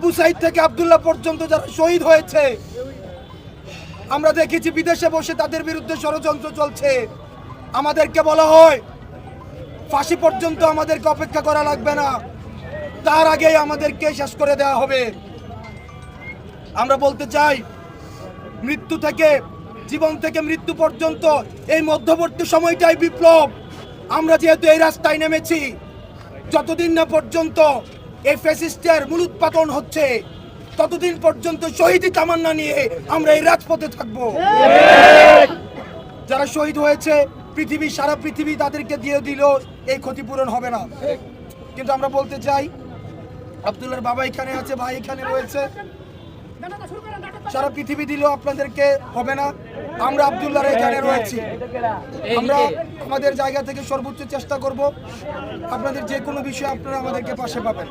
আবু সাইদ থেকে আব্দুল্লাহ পর্যন্ত যারা শহীদ হয়েছে, আমরা দেখেছি বিদেশে বসে তাদের বিরুদ্ধে ষড়যন্ত্র চলছে। আমাদেরকে বলা হয় ফাঁসি পর্যন্ত আমাদেরকে অপেক্ষা করা লাগবে না, তার আগেই আমাদেরকে শেষ করে দেওয়া হবে। আমরা বলতে চাই, মৃত্যু থেকে জীবন থেকে মৃত্যু পর্যন্ত এই মধ্যবর্তী সময়টাই বিপ্লব। আমরা যেহেতু এই রাস্তায় নেমেছি, যতদিন না পর্যন্ত এই ফ্যাসিস্টের মূলোৎপাটন হচ্ছে, ততদিন পর্যন্ত শহীদি তামান্না নিয়ে আমরা এই রাজপথে থাকব। যারা শহীদ হয়েছে সারা পৃথিবী তাদেরকে দিয়ে দিল, এই ক্ষতিপূরণ হবে না। কিন্তু আমরা বলতে চাই, আব্দুল্লাহর বাবা এখানে আছে, ভাই এখানে রয়েছে, সারা পৃথিবী দিলেও আপনাদেরকে হবে না। আমরা আব্দুল্লাহর এখানে রয়েছি, আমরা আমাদের জায়গা থেকে সর্বোচ্চ চেষ্টা করব। আপনাদের যে কোনো বিষয়ে আপনারা আমাদেরকে পাশে পাবেন।